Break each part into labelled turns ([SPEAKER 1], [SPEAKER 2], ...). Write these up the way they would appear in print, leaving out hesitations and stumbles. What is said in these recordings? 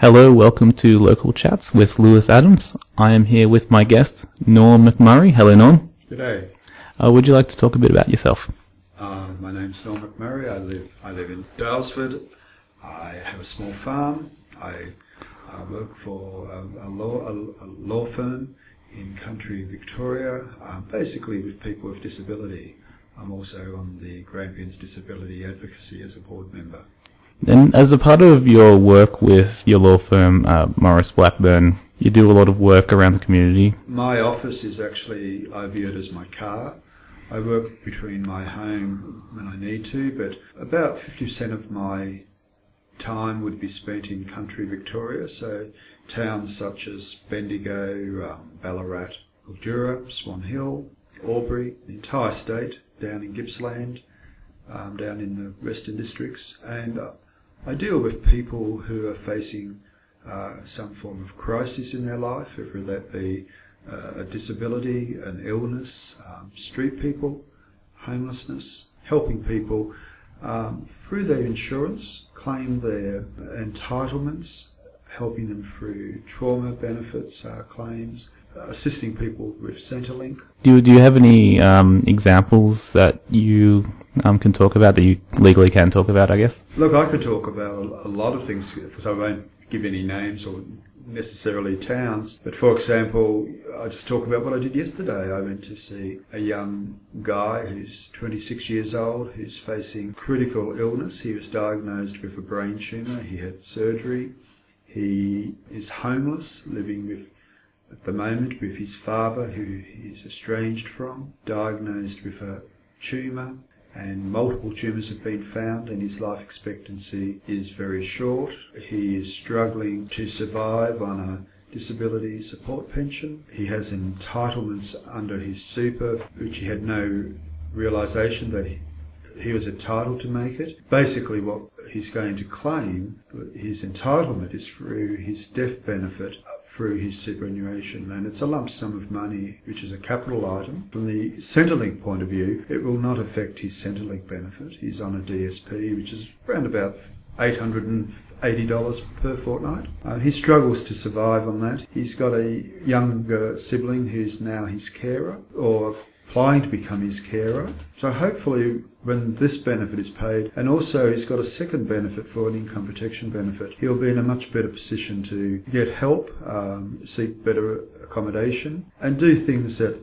[SPEAKER 1] Hello, welcome to Local Chats with Lewis Adams. I am here with my guest, Norm McMurray. Hello, Norm.
[SPEAKER 2] G'day.
[SPEAKER 1] Would you like to talk a bit about yourself?
[SPEAKER 2] My name's Norm McMurray. I live in Dalesford. I have a small farm. I work for a law firm in country Victoria, basically with people with disability. I'm also on the Grampians Disability Advocacy as a board member.
[SPEAKER 1] And as a part of your work with your law firm, Maurice Blackburn, you do a lot of work around the community.
[SPEAKER 2] My office is actually, I view it as my car. I work between my home when I need to, but about 50% of my time would be spent in country Victoria, so towns such as Bendigo, Ballarat, Mildura, Swan Hill, Albury, the entire state, down in Gippsland, down in the Western Districts, and I deal with people who are facing some form of crisis in their life, whether that be a disability, an illness, street people, homelessness, helping people through their insurance, claim their entitlements, helping them through trauma benefits, claims, assisting people with Centrelink.
[SPEAKER 1] Do you have any examples that you can talk about, that you legally can talk about, I guess?
[SPEAKER 2] Look, I could talk about a lot of things, so I won't give any names or necessarily towns. But for example, I just talk about what I did yesterday. I went to see a young guy who's 26 years old, who's facing critical illness. He was diagnosed with a brain tumour. He had surgery. He is homeless, living with, at the moment, with his father, who he's estranged from, diagnosed with a tumour, and multiple tumours have been found, and his life expectancy is very short. He is struggling to survive on a disability support pension. He has entitlements under his super, which he had no realisation that he was entitled to make it. Basically what he's going to claim, his entitlement, is through his death benefit, through his superannuation, and it's a lump sum of money which is a capital item. From the Centrelink point of view, it will not affect his Centrelink benefit. He's on a DSP, which is around about $880 per fortnight. He struggles to survive on that. He's got a younger sibling who's now his carer, or applying to become his carer. So hopefully when this benefit is paid, and also he's got a second benefit for an income protection benefit, he'll be in a much better position to get help, seek better accommodation, and do things at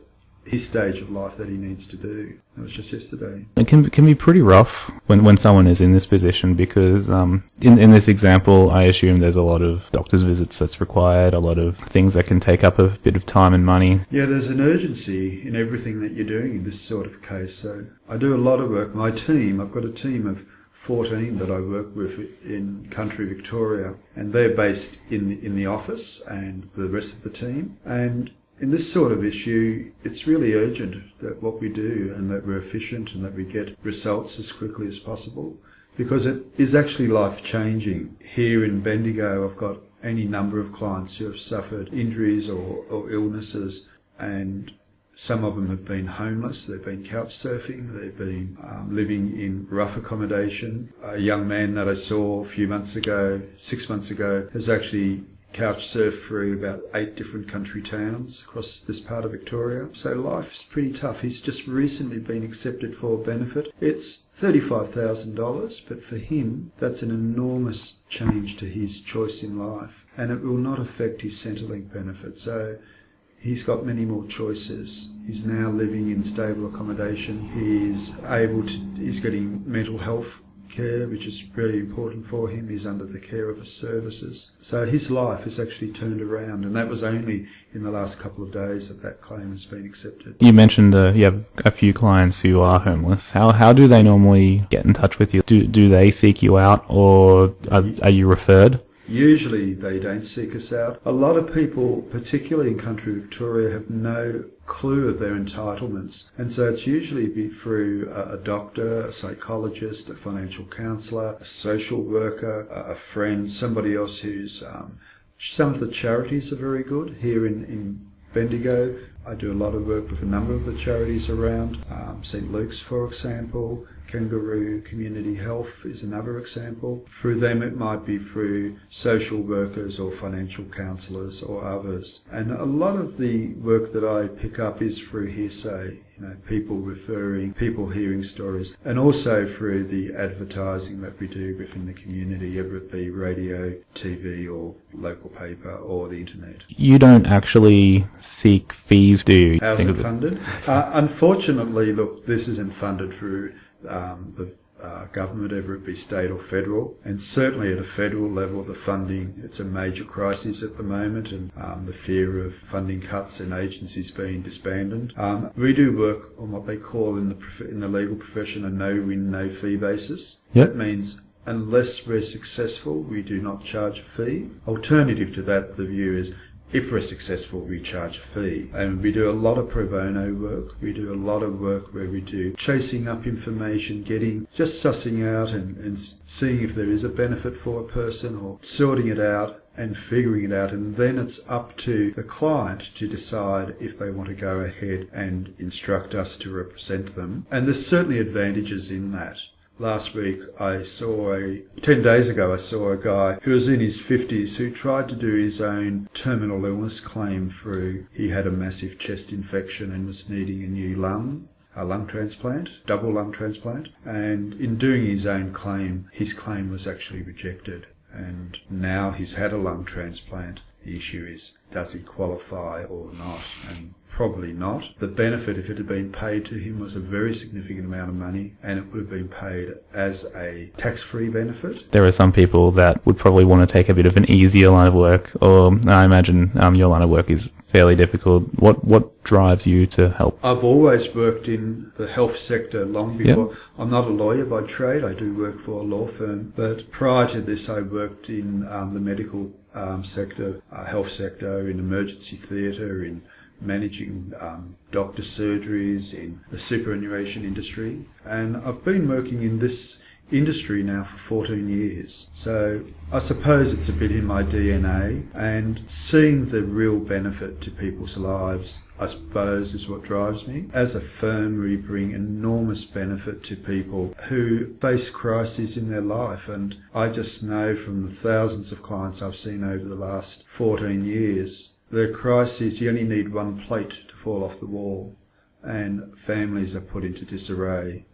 [SPEAKER 2] his stage of life that he needs to do. That was just yesterday.
[SPEAKER 1] It can be pretty rough when someone is in this position, because in this example, I assume there's a lot of doctor's visits that's required, a lot of things that can take up a bit of time and money.
[SPEAKER 2] Yeah, there's an urgency in everything that you're doing in this sort of case. So I do a lot of work. My team, I've got a team of 14 that I work with in country Victoria, and they're based in the office, and the rest of the team. And in this sort of issue, it's really urgent that what we do, and that we're efficient, and that we get results as quickly as possible, because it is actually life-changing. Here in Bendigo, I've got any number of clients who have suffered injuries or illnesses, and some of them have been homeless, they've been couch surfing, they've been living in rough accommodation. A young man that I saw a few months ago, 6 months ago, has actually couch surf through about 8 different country towns across this part of Victoria. So life is pretty tough. He's just recently been accepted for a benefit. It's $35,000, but for him, that's an enormous change to his choice in life, and it will not affect his Centrelink benefit. So he's got many more choices. He's now living in stable accommodation. He's getting mental health care, which is really important for him. He's under the care of the services. So his life has actually turned around, and that was only in the last couple of days that claim has been accepted.
[SPEAKER 1] You mentioned you have a few clients who are homeless. How do they normally get in touch with you? Do they seek you out, or are you referred?
[SPEAKER 2] Usually they don't seek us out. A lot of people, particularly in country Victoria, have no clue of their entitlements, and so it's usually through a doctor, a psychologist, a financial counsellor, a social worker, a friend, somebody else who's... Some of the charities are very good. Here in Bendigo, I do a lot of work with a number of the charities around, St Luke's, for example, Kangaroo Community Health is another example. Through them it might be through social workers or financial counsellors or others. And a lot of the work that I pick up is through hearsay, people referring, people hearing stories, and also through the advertising that we do within the community, whether it be radio, TV or local paper or the internet.
[SPEAKER 1] You don't actually seek fees, do you?
[SPEAKER 2] How's it funded? Unfortunately, look, this isn't funded through the government, whether it be state or federal, and certainly at a federal level the funding, it's a major crisis at the moment, and the fear of funding cuts and agencies being disbanded. We do work on what they call in the legal profession a no-win, no-fee basis.
[SPEAKER 1] Yep.
[SPEAKER 2] That means unless we're successful, we do not charge a fee. Alternative to that, the view is if we're successful, we charge a fee. And we do a lot of pro bono work. We do a lot of work where we do chasing up information, just sussing out and seeing if there is a benefit for a person, or sorting it out and figuring it out. And then it's up to the client to decide if they want to go ahead and instruct us to represent them. And there's certainly advantages in that. Last week, 10 days ago, I saw a guy who was in his 50s who tried to do his own terminal illness claim he had a massive chest infection and was needing a lung transplant, double lung transplant. And in doing his own claim, his claim was actually rejected. And now he's had a lung transplant. The issue is, does he qualify or not? And probably not. The benefit, if it had been paid to him, was a very significant amount of money, and it would have been paid as a tax-free benefit.
[SPEAKER 1] There are some people that would probably want to take a bit of an easier line of work, or I imagine your line of work is fairly difficult. What drives you to help?
[SPEAKER 2] I've always worked in the health sector long before. Yep. I'm not a lawyer by trade. I do work for a law firm, but prior to this I worked in the medical sector, health sector, in emergency theatre, in managing doctor surgeries, in the superannuation industry. And I've been working in this industry now for 14 years. So I suppose it's a bit in my DNA, and seeing the real benefit to people's lives, I suppose, is what drives me. As a firm, we bring enormous benefit to people who face crises in their life, and I just know from the thousands of clients I've seen over the last 14 years, the crisis, you only need one plate to fall off the wall, and families are put into disarray.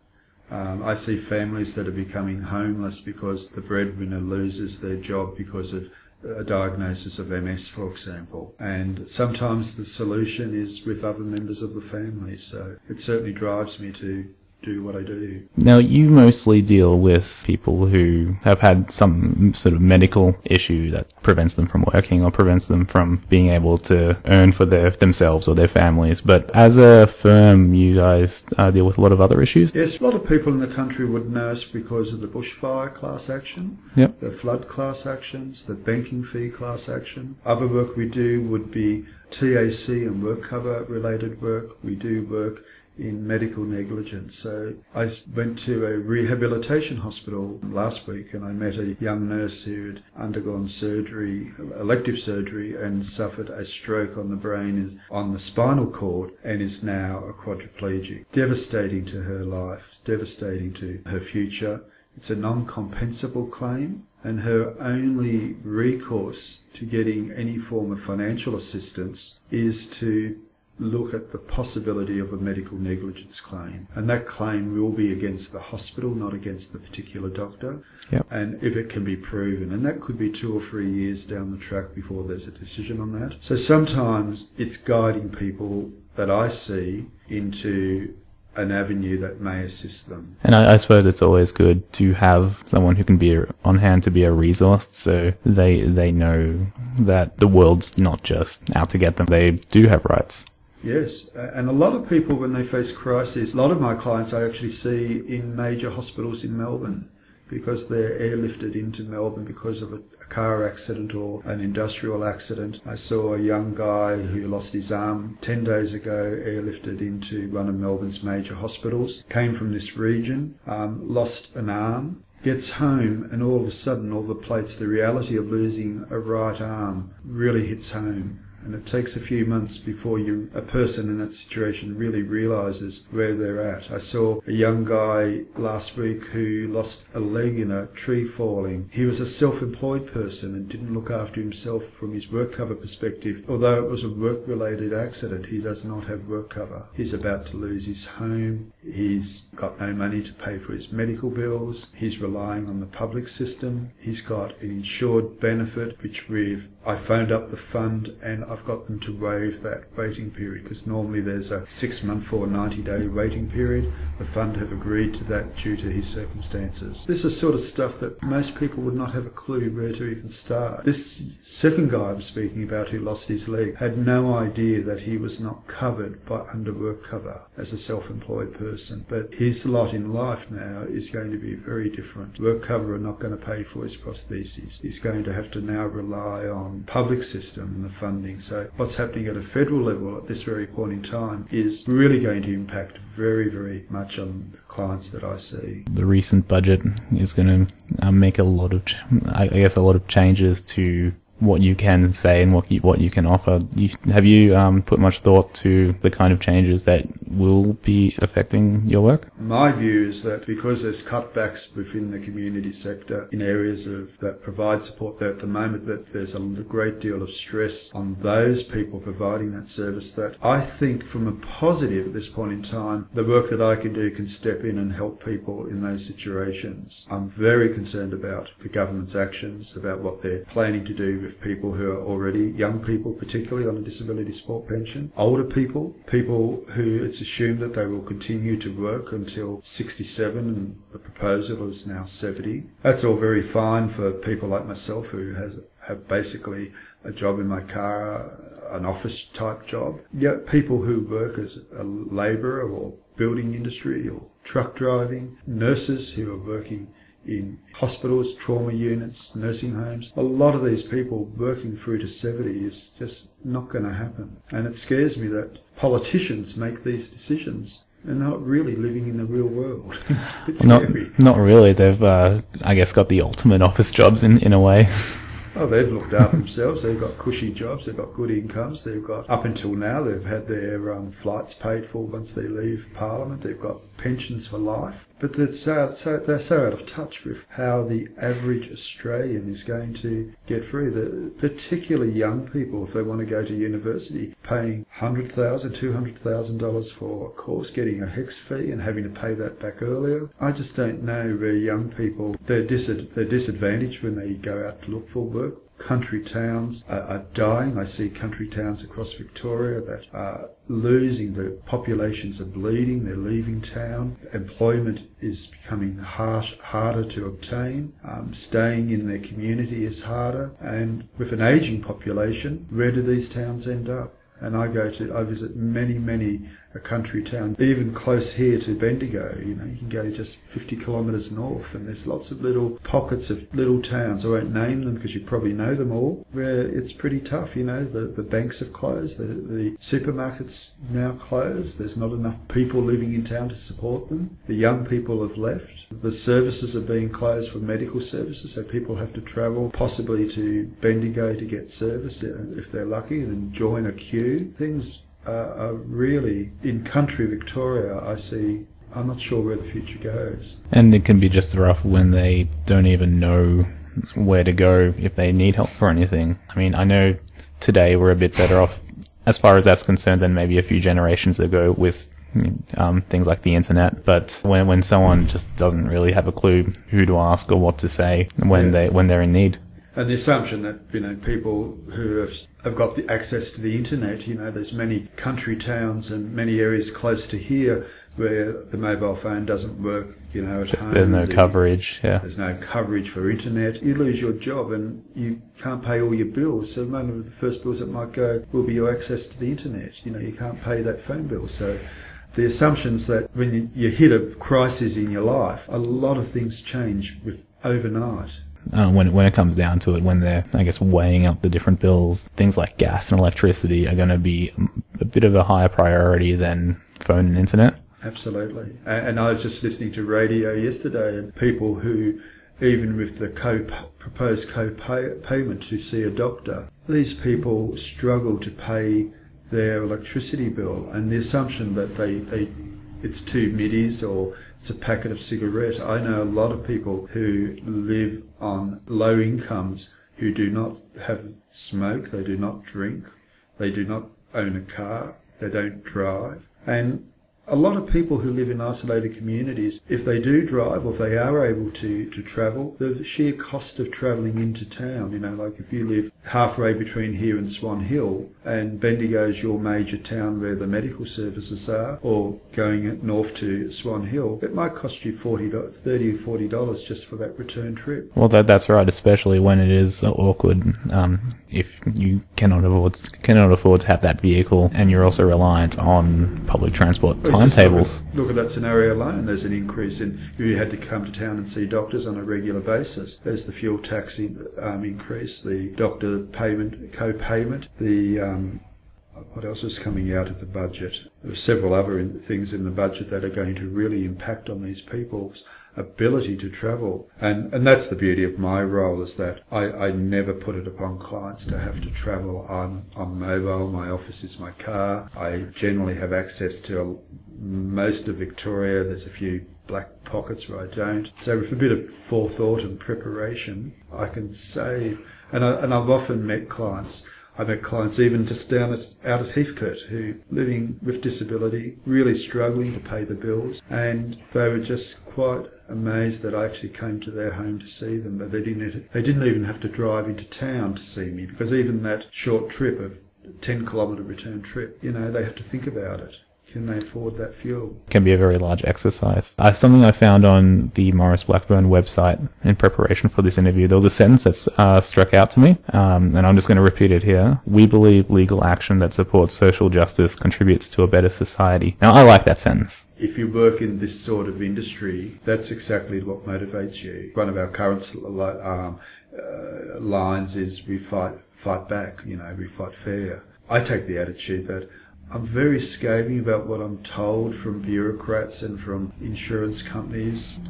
[SPEAKER 2] I see families that are becoming homeless because the breadwinner loses their job because of a diagnosis of MS, for example. And sometimes the solution is with other members of the family. So it certainly drives me to do what I do.
[SPEAKER 1] Now, you mostly deal with people who have had some sort of medical issue that prevents them from working or prevents them from being able to earn for themselves or their families. But as a firm, you guys deal with a lot of other issues?
[SPEAKER 2] Yes, a lot of people in the country would know us because of the bushfire class action,
[SPEAKER 1] yep,
[SPEAKER 2] the flood class actions, the banking fee class action. Other work we do would be TAC and work cover related work. We do work in medical negligence. So I went to a rehabilitation hospital last week and I met a young nurse who had undergone surgery, elective surgery, and suffered a stroke on the brain, on the spinal cord, and is now a quadriplegic. Devastating to her life, devastating to her future. It's a non-compensable claim, and her only recourse to getting any form of financial assistance is to look at the possibility of a medical negligence claim. And that claim will be against the hospital, not against the particular doctor.
[SPEAKER 1] Yep.
[SPEAKER 2] And if it can be proven, and that could be 2 or 3 years down the track before there's a decision on that. So sometimes it's guiding people that I see into an avenue that may assist them.
[SPEAKER 1] And I suppose it's always good to have someone who can be on hand to be a resource, so they know that the world's not just out to get them. They do have rights.
[SPEAKER 2] Yes, and a lot of people, when they face crises, a lot of my clients I actually see in major hospitals in Melbourne because they're airlifted into Melbourne because of a car accident or an industrial accident. I saw a young guy who lost his arm 10 days ago, airlifted into one of Melbourne's major hospitals, came from this region, lost an arm, gets home, and all of a sudden all the plates, the reality of losing a right arm really hits home. And it takes a few months before a person in that situation really realises where they're at. I saw a young guy last week who lost a leg in a tree falling. He was a self-employed person and didn't look after himself from his work cover perspective. Although it was a work-related accident, he does not have work cover. He's about to lose his home. He's got no money to pay for his medical bills. He's relying on the public system. He's got an insured benefit, which I phoned up the fund and I've got them to waive that waiting period, because normally there's a 6-month or 90-day waiting period. The fund have agreed to that due to his circumstances. This is sort of stuff that most people would not have a clue where to even start. This second guy I'm speaking about who lost his leg had no idea that he was not covered by under work cover as a self-employed person. But his lot in life now is going to be very different. Work cover are not going to pay for his prostheses. He's going to have to now rely on public system and the funding. So what's happening at a federal level at this very point in time is really going to impact very, very much on the clients that I see.
[SPEAKER 1] The recent budget is going to make a lot of changes to what you can say and what you can offer. Have you put much thought to the kind of changes that will be affecting your work?
[SPEAKER 2] My view is that because there's cutbacks within the community sector in areas that provide support, that at the moment that there's a great deal of stress on those people providing that service, that I think from a positive at this point in time, the work that I can do can step in and help people in those situations. I'm very concerned about the government's actions, about what they're planning to do with people who are already, young people particularly, on a disability support pension, older people who it's assumed that they will continue to work until 67 and the proposal is now 70. That's all very fine for people like myself who have basically a job in my car, an office type job. Yet people who work as a labourer or building industry or truck driving, nurses who are working in hospitals, trauma units, nursing homes. A lot of these people working through to 70 is just not going to happen. And it scares me that politicians make these decisions and they're not really living in the real world. It's scary.
[SPEAKER 1] Not really. They've, I guess, got the ultimate office jobs in a way.
[SPEAKER 2] Oh, they've looked after themselves. They've got cushy jobs. They've got good incomes. They've got, up until now, they've had their flights paid for once they leave Parliament. They've got pensions for life. But they're so out of touch with how the average Australian is going to get through. Particularly young people, if they want to go to university, paying $100,000, $200,000 for a course, getting a HECS fee and having to pay that back earlier. I just don't know where young people, they're disadvantaged when they go out to look for work. Country towns are dying. I see country towns across Victoria that are losing. The populations are bleeding. They're leaving town. Employment is becoming harder to obtain. Staying in their community is harder. And with an ageing population, where do these towns end up? And I visit many a country town, even close here to Bendigo. You can go just 50 kilometres north and there's lots of little pockets of little towns. I won't name them because you probably know them all, where it's pretty tough. The banks have closed, the supermarkets now closed. There's not enough people living in town to support them. The young people have left. The services are being closed for medical services, so people have to travel possibly to Bendigo to get service if they're lucky and then join a queue. Things are really, in country Victoria, I'm not sure where the future goes.
[SPEAKER 1] And it can be just rough when they don't even know where to go if they need help for anything. I mean, I know today we're a bit better off as far as that's concerned than maybe a few generations ago with things like the internet. But when someone just doesn't really have a clue who to ask or what to say when they're in need.
[SPEAKER 2] And the assumption that, people who have got the access to the internet, there's many country towns and many areas close to here where the mobile phone doesn't work, at home.
[SPEAKER 1] There's no coverage, yeah.
[SPEAKER 2] There's no coverage for internet. You lose your job and you can't pay all your bills. So one of the first bills that might go will be your access to the internet. You can't pay that phone bill. So the assumption's that when you hit a crisis in your life, a lot of things change overnight.
[SPEAKER 1] When it comes down to it, when they're, I guess, weighing up the different bills, things like gas and electricity are going to be a bit of a higher priority than phone and internet.
[SPEAKER 2] Absolutely. And I was just listening to radio yesterday, and people who even with the proposed co-payment to see a doctor, these people struggle to pay their electricity bill, and the assumption that it's 2 middies or it's a packet of cigarette. I know a lot of people who live on low incomes who do not smoke, they do not drink, they do not own a car, they don't drive. And a lot of people who live in isolated communities, if they do drive or if they are able to travel, the sheer cost of travelling into town, like if you live halfway between here and Swan Hill and Bendigo is your major town where the medical services are, or going north to Swan Hill, it might cost you $30 or $40 just for that return trip.
[SPEAKER 1] Well, that's right, especially when it is awkward. If you cannot afford to have that vehicle and you're also reliant on public transport timetables.
[SPEAKER 2] Look at that scenario alone. There's an increase in if you had to come to town and see doctors on a regular basis. There's the fuel tax increase, the doctor payment, co-payment, what else is coming out of the budget? There are several other things in the budget that are going to really impact on these people's ability to travel. And that's the beauty of my role, is that I never put it upon clients to have to travel. I'm mobile, my office is my car. I generally have access to most of Victoria. There's a few black pockets where I don't. So with a bit of forethought and preparation, I can save. And I've often met clients. I met clients even just out at Heathcote who living with disability, really struggling to pay the bills, and they were just quite amazed that I actually came to their home to see them, that they didn't even have to drive into town to see me, because even that short trip of 10-kilometre return trip, they have to think about it. Can they afford that fuel?
[SPEAKER 1] Can be a very large exercise. Something I found on the Maurice Blackburn website in preparation for this interview, there was a sentence that struck out to me, and I'm just going to repeat it here. We believe legal action that supports social justice contributes to a better society. Now, I like that sentence.
[SPEAKER 2] If you work in this sort of industry, that's exactly what motivates you. One of our current lines is we fight back, we fight fair. I take the attitude that I'm very scathing about what I'm told from bureaucrats and from insurance companies.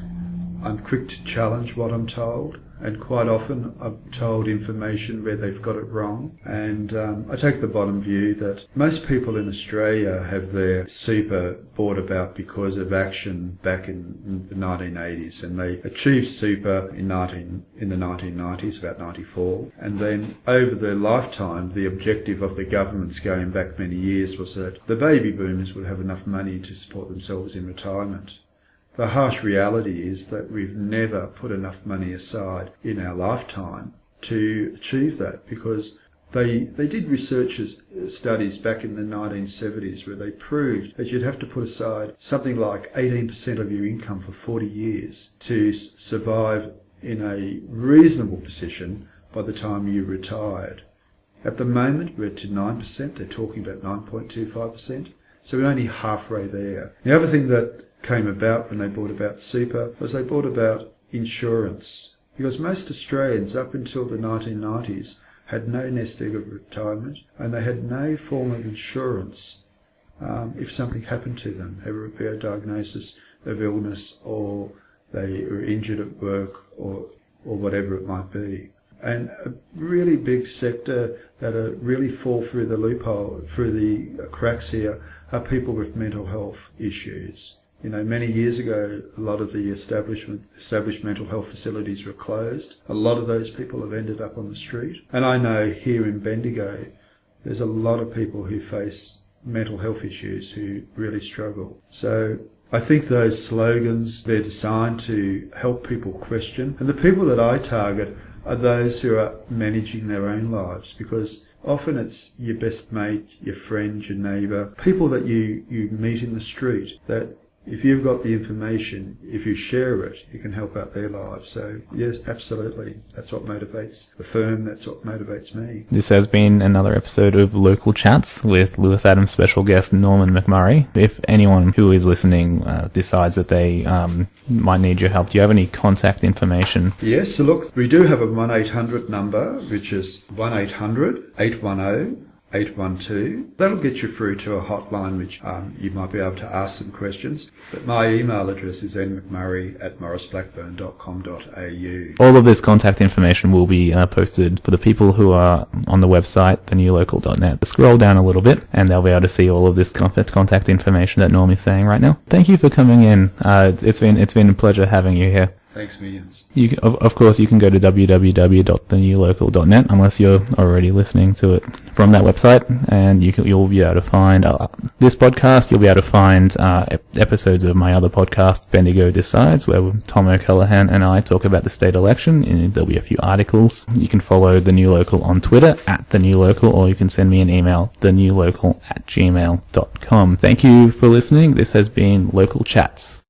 [SPEAKER 2] I'm quick to challenge what I'm told, and quite often I'm told information where they've got it wrong. And I take the bottom view that most people in Australia have their super brought about because of action back in the 1980s, and they achieved super in the 1990s, about 94. And then over their lifetime, the objective of the governments going back many years was that the baby boomers would have enough money to support themselves in retirement. The harsh reality is that we've never put enough money aside in our lifetime to achieve that, because they did research studies back in the 1970s where they proved that you'd have to put aside something like 18% of your income for 40 years to survive in a reasonable position by the time you retired. At the moment, we're to 9%. They're talking about 9.25%. So we're only halfway there. The other thing that came about when they brought about super was they brought about insurance, because most Australians up until the 1990s had no nest egg of retirement, and they had no form of insurance if something happened to them, ever be a diagnosis of illness, or they were injured at work, or whatever it might be. And a really big sector that really fall through the loophole, through the cracks here, are people with mental health issues. Many years ago, a lot of the established mental health facilities were closed. A lot of those people have ended up on the street. And I know here in Bendigo, there's a lot of people who face mental health issues who really struggle. So I think those slogans, they're designed to help people question. And the people that I target are those who are managing their own lives, because often it's your best mate, your friend, your neighbour, people that you meet in the street, that if you've got the information, if you share it, you can help out their lives. So yes, absolutely. That's what motivates the firm. That's what motivates me.
[SPEAKER 1] This has been another episode of Local Chats with Lewis Adams special guest Norman McMurray. If anyone who is listening decides that they might need your help, do you have any contact information?
[SPEAKER 2] Yes, so look, we do have a 1-800 number, which is 1-800-810 812. That'll get you through to a hotline which you might be able to ask some questions. But my email address is nmcmurray@mauriceblackburn.com.au.
[SPEAKER 1] All of this contact information will be posted for the people who are on the website, thenewlocal.net. Scroll down a little bit and they'll be able to see all of this contact information that Norm is saying right now. Thank you for coming in. It's been a pleasure having you here.
[SPEAKER 2] Thanks millions.
[SPEAKER 1] Of course, you can go to www.thenewlocal.net unless you're already listening to it from that website, and you'll be able to find this podcast. You'll be able to find episodes of my other podcast, Bendigo Decides, where Tom O'Callaghan and I talk about the state election, and there'll be a few articles. You can follow The New Local on Twitter, @TheNewLocal, or you can send me an email, thenewlocal@gmail.com. Thank you for listening. This has been Local Chats.